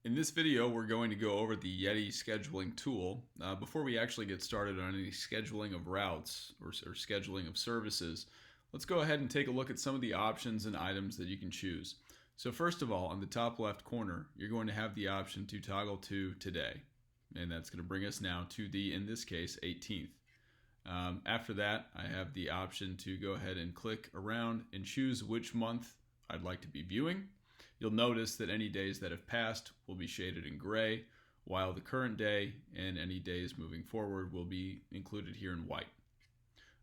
In this video, we're going to go over the Yeti scheduling tool. Before we actually get started on any scheduling of routes or scheduling of services, let's go ahead and take a look at some of the options and items that you can choose. So first of all, on the top left corner, you're going to have the option to toggle to today. And that's going to bring us now to the, in this case, 18th. After that, I have the option to go ahead and click around and choose which month I'd like to be viewing. You'll notice that any days that have passed will be shaded in gray, while the current day and any days moving forward will be included here in white.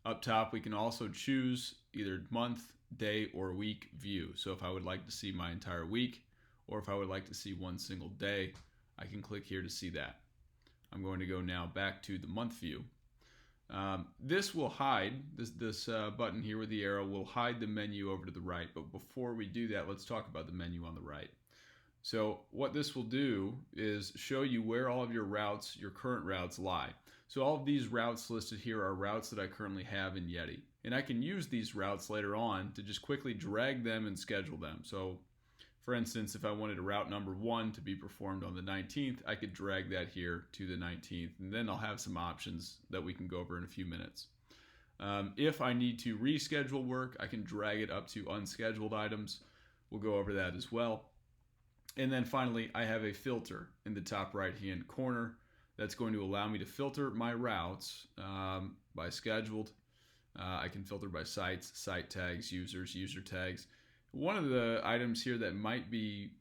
Up top, we can also choose either month, day, or week view. So if I would like to see my entire week, or if I would like to see one single day, I can click here to see that. I'm going to go now back to the month view. This will hide, this button here with the arrow will hide the menu over to the right. But before we do that, let's talk about the menu on the right. So what this will do is show you where all of your routes, your current routes, lie. So all of these routes listed here are routes that I currently have in Yeti. And I can use these routes later on to just quickly drag them and schedule them. So for instance, if I wanted a route number 1 to be performed on the 19th, I could drag that here to the 19th, and then I'll have some options that we can go over in a few minutes. If I need to reschedule work, I can drag it up to unscheduled items. We'll go over that as well. And then finally, I have a filter in the top right-hand corner that's going to allow me to filter my routes by scheduled. I can filter by sites, site tags, users, user tags. One of the items here that might be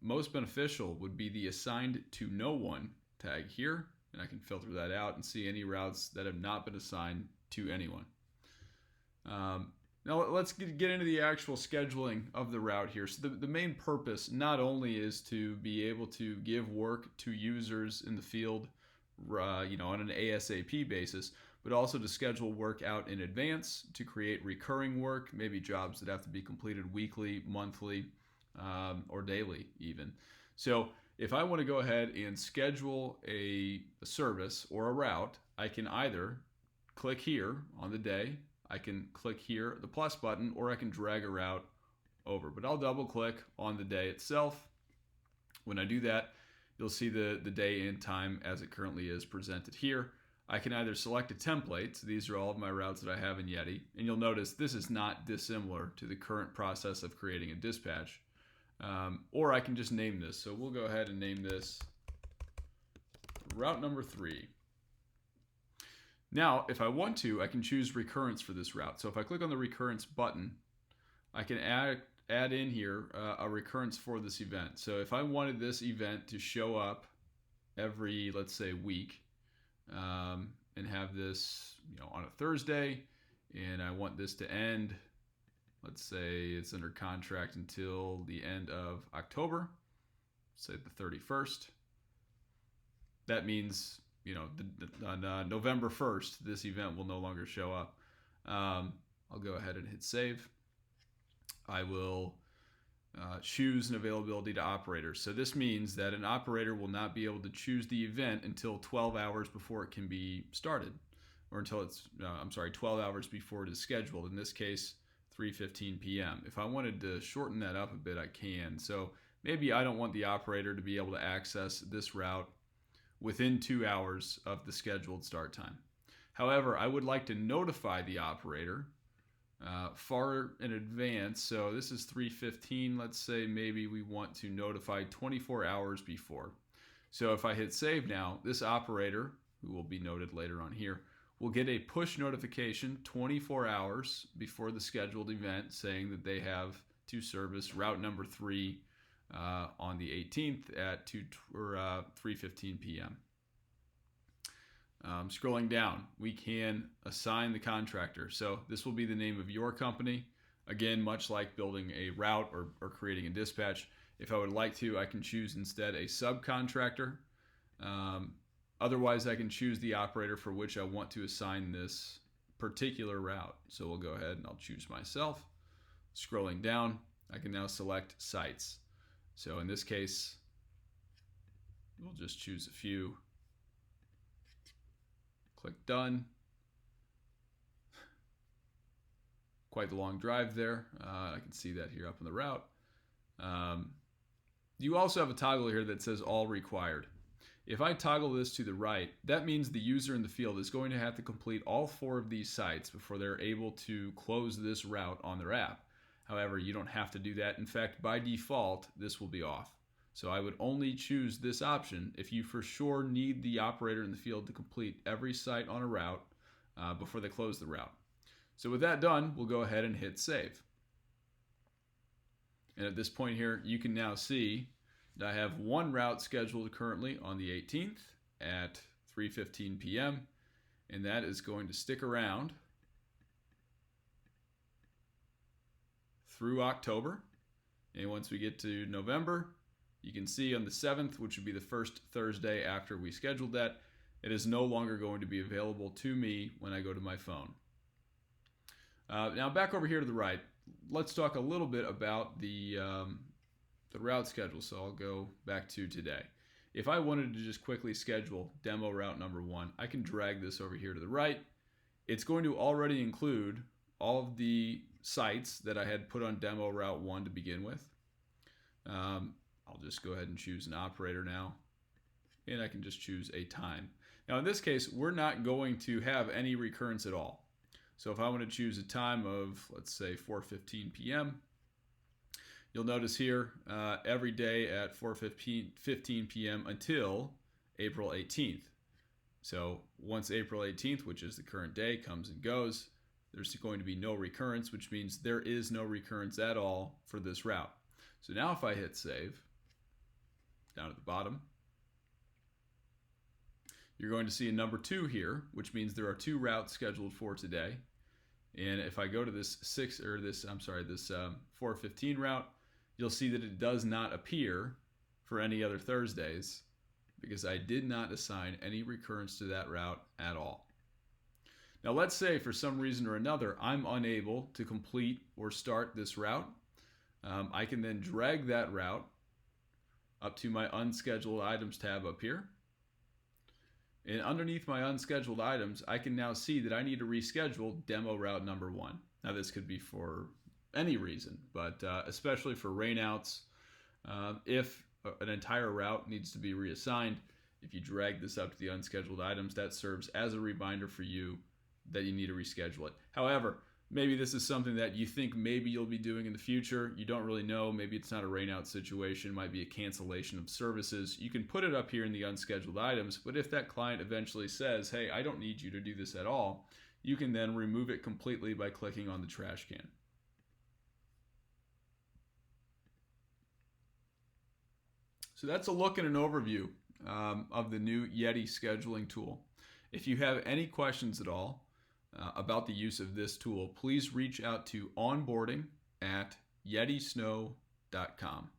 most beneficial would be the assigned to no one tag here, and I can filter that out and see any routes that have not been assigned to anyone. Now let's get into the actual scheduling of the route here. So the main purpose not only is to be able to give work to users in the field, on an ASAP basis, but also to schedule work out in advance, to create recurring work, maybe jobs that have to be completed weekly, monthly, or daily even. So if I want to go ahead and schedule a service or a route, I can either click here on the day, I can click here, the plus button, or I can drag a route over. But I'll double click on the day itself. When I do that, you'll see the day and time as it currently is presented here. I can either select a template. So these are all of my routes that I have in Yeti. And you'll notice this is not dissimilar to the current process of creating a dispatch. Or I can just name this. So we'll go ahead and name this route number 3. Now, if I want to, I can choose recurrence for this route. So if I click on the recurrence button, I can add in here a recurrence for this event. So if I wanted this event to show up every, let's say, week, and have this, on a Thursday, and I want this to end, let's say it's under contract until the end of October, say the 31st. That means, on November 1st, this event will no longer show up. I'll go ahead and hit save. I will choose an availability to operators. So this means that an operator will not be able to choose the event until 12 hours before it can be started, or until it's, 12 hours before it is scheduled. In this case, 3:15 p.m. If I wanted to shorten that up a bit, I can. So maybe I don't want the operator to be able to access this route within 2 hours of the scheduled start time. However, I would like to notify the operator far in advance. So this is 3:15. Let's say maybe we want to notify 24 hours before. So if I hit save now, this operator, who will be noted later on here, will get a push notification 24 hours before the scheduled event saying that they have to service route number 3 on the 18th at 3:15 p.m. Scrolling down, we can assign the contractor. So this will be the name of your company. Again, much like building a route or creating a dispatch. If I would like to, I can choose instead a subcontractor. Otherwise, I can choose the operator for which I want to assign this particular route. So we'll go ahead and I'll choose myself. Scrolling down, I can now select sites. So in this case, we'll just choose a few. Click done. Quite the long drive there. I can see that here up on the route. You also have a toggle here that says all required. If I toggle this to the right, that means the user in the field is going to have to complete all 4 of these sites before they're able to close this route on their app. However, you don't have to do that. In fact, by default, this will be off. So I would only choose this option if you for sure need the operator in the field to complete every site on a route before they close the route. So with that done, we'll go ahead and hit save. And at this point here, you can now see that I have one route scheduled currently on the 18th at 3:15 p.m. and that is going to stick around through October. And once we get to November, you can see on the 7th, which would be the first Thursday after we scheduled that, it is no longer going to be available to me when I go to my phone. Now back over here to the right, let's talk a little bit about the route schedule. So I'll go back to today. If I wanted to just quickly schedule demo route number 1, I can drag this over here to the right. It's going to already include all of the sites that I had put on demo route 1 to begin with. I'll just go ahead and choose an operator now, and I can just choose a time. Now in this case, we're not going to have any recurrence at all. So if I want to choose a time of, let's say, 4:15 p.m., you'll notice here every day at 4:15 p.m. until April 18th. So once April 18th, which is the current day, comes and goes, there's going to be no recurrence, which means there is no recurrence at all for this route. So now if I hit save, down at the bottom, you're going to see a number 2 here, which means there are 2 routes scheduled for today. And if I go to this 4:15 route, you'll see that it does not appear for any other Thursdays because I did not assign any recurrence to that route at all. Now let's say for some reason or another I'm unable to complete or start this route. I can then drag that route up to my unscheduled items tab up here. And underneath my unscheduled items, I can now see that I need to reschedule demo route number 1. Now this could be for any reason, but especially for rainouts, if an entire route needs to be reassigned, if you drag this up to the unscheduled items, that serves as a reminder for you that you need to reschedule it. However, maybe this is something that you think maybe you'll be doing in the future. You don't really know. Maybe it's not a rainout situation. It might be a cancellation of services. You can put it up here in the unscheduled items, but if that client eventually says, hey, I don't need you to do this at all, you can then remove it completely by clicking on the trash can. So that's a look and an overview of the new Yeti scheduling tool. If you have any questions at all about the use of this tool, please reach out to onboarding@yetisnow.com.